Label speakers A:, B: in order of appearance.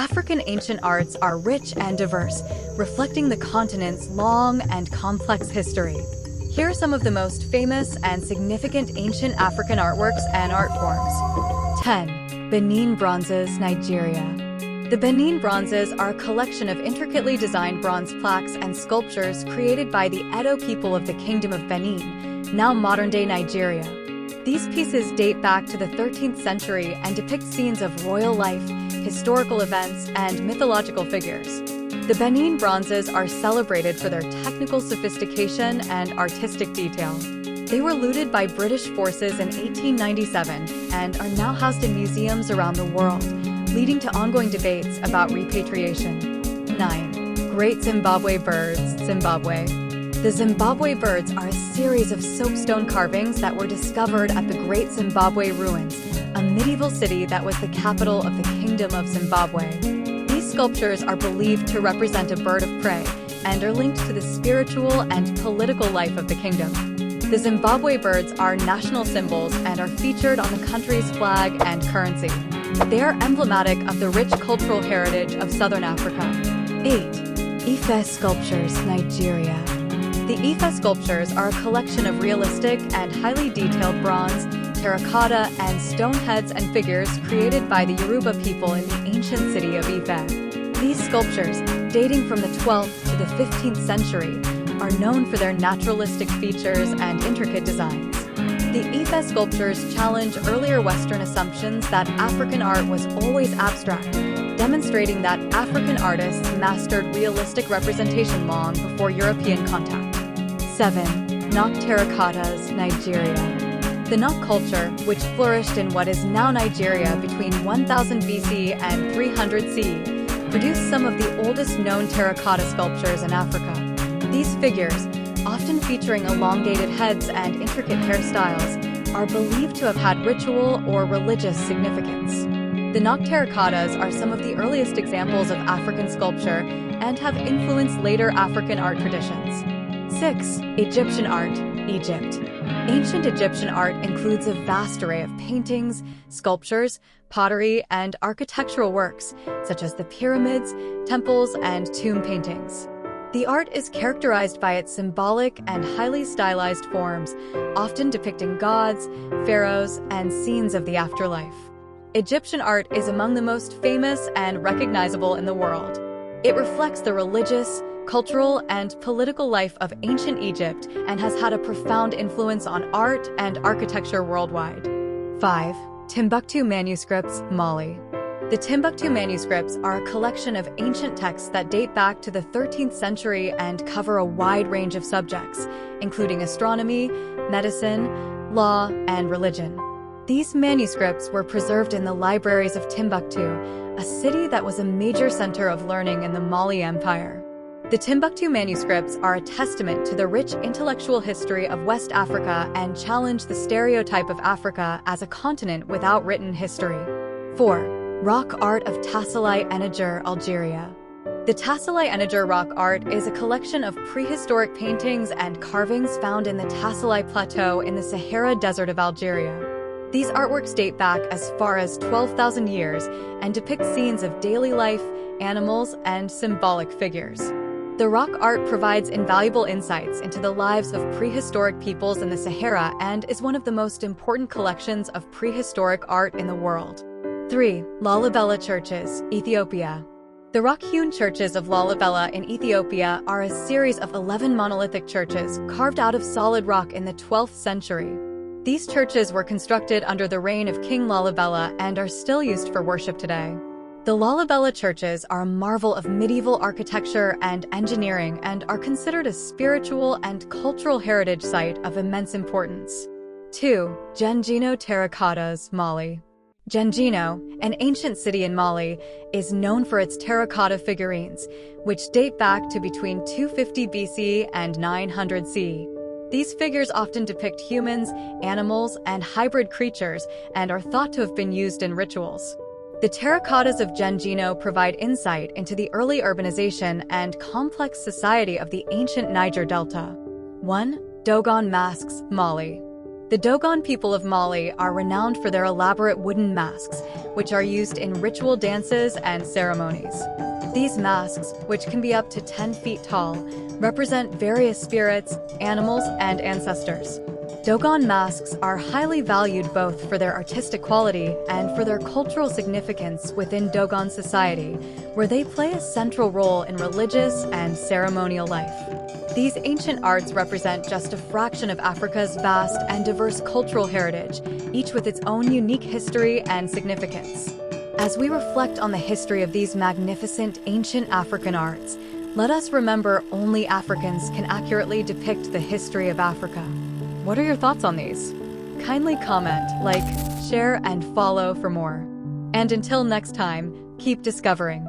A: African ancient arts are rich and diverse, reflecting the continent's long and complex history. Here are some of the most famous and significant ancient African artworks and art forms. 10. Benin bronzes, Nigeria. The Benin bronzes are a collection of intricately designed bronze plaques and sculptures created by the Edo people of the Kingdom of Benin, now modern-day Nigeria. These pieces date back to the 13th century and depict scenes of royal life, historical events, and mythological figures. The Benin bronzes are celebrated for their technical sophistication and artistic detail. They were looted by British forces in 1897 and are now housed in museums around the world, leading to ongoing debates about repatriation. 9. Great Zimbabwe birds, Zimbabwe. The Zimbabwe birds are a series of soapstone carvings that were discovered at the Great Zimbabwe Ruins, a medieval city that was the capital of the Kingdom of Zimbabwe. These sculptures are believed to represent a bird of prey and are linked to the spiritual and political life of the kingdom. The Zimbabwe birds are national symbols and are featured on the country's flag and currency. They are emblematic of the rich cultural heritage of Southern Africa. 8. Ife sculptures, Nigeria. The Ife sculptures are a collection of realistic and highly detailed bronze, terracotta, and stone heads and figures created by the Yoruba people in the ancient city of Ife. These sculptures, dating from the 12th to the 15th century, are known for their naturalistic features and intricate designs. The Ife sculptures challenge earlier Western assumptions that African art was always abstract, demonstrating that African artists mastered realistic representation long before European contact. 7. Nok terracottas, Nigeria. The Nok culture, which flourished in what is now Nigeria between 1000 BC and 300 CE, produced some of the oldest known terracotta sculptures in Africa. These figures, often featuring elongated heads and intricate hairstyles, are believed to have had ritual or religious significance. The Nok terracottas are some of the earliest examples of African sculpture and have influenced later African art traditions. 6. Egyptian art, Egypt. Ancient Egyptian art includes a vast array of paintings, sculptures, pottery, and architectural works, such as the pyramids, temples, and tomb paintings. The art is characterized by its symbolic and highly stylized forms, often depicting gods, pharaohs, and scenes of the afterlife. Egyptian art is among the most famous and recognizable in the world. It reflects the religious, cultural, and political life of ancient Egypt and has had a profound influence on art and architecture worldwide. 5. Timbuktu manuscripts, Mali. The Timbuktu manuscripts are a collection of ancient texts that date back to the 13th century and cover a wide range of subjects, including astronomy, medicine, law, and religion. These manuscripts were preserved in the libraries of Timbuktu, a city that was a major center of learning in the Mali Empire. The Timbuktu manuscripts are a testament to the rich intellectual history of West Africa and challenge the stereotype of Africa as a continent without written history. 4. Rock art of Tassili and Niger, Algeria. The Tassili and Niger rock art is a collection of prehistoric paintings and carvings found in the Tassili Plateau in the Sahara Desert of Algeria. These artworks date back as far as 12,000 years and depict scenes of daily life, animals, and symbolic figures. The rock art provides invaluable insights into the lives of prehistoric peoples in the Sahara and is one of the most important collections of prehistoric art in the world. 3. Lalibela churches, Ethiopia. The rock-hewn churches of Lalibela in Ethiopia are a series of 11 monolithic churches carved out of solid rock in the 12th century. These churches were constructed under the reign of King Lalibela and are still used for worship today. The Lalibela churches are a marvel of medieval architecture and engineering and are considered a spiritual and cultural heritage site of immense importance. 2. Djenné terracottas, Mali. Djenné, an ancient city in Mali, is known for its terracotta figurines, which date back to between 250 BC and 900 CE. These figures often depict humans, animals, and hybrid creatures and are thought to have been used in rituals. The terracottas of Djenné provide insight into the early urbanization and complex society of the ancient Niger Delta. 1. Dogon masks, Mali. The Dogon people of Mali are renowned for their elaborate wooden masks, which are used in ritual dances and ceremonies. These masks, which can be up to 10 feet tall, represent various spirits, animals, and ancestors. Dogon masks are highly valued both for their artistic quality and for their cultural significance within Dogon society, where they play a central role in religious and ceremonial life. These ancient arts represent just a fraction of Africa's vast and diverse cultural heritage, each with its own unique history and significance. As we reflect on the history of these magnificent ancient African arts, let us remember only Africans can accurately depict the history of Africa. What are your thoughts on these? Kindly comment, like, share, and follow for more. And until next time, keep discovering.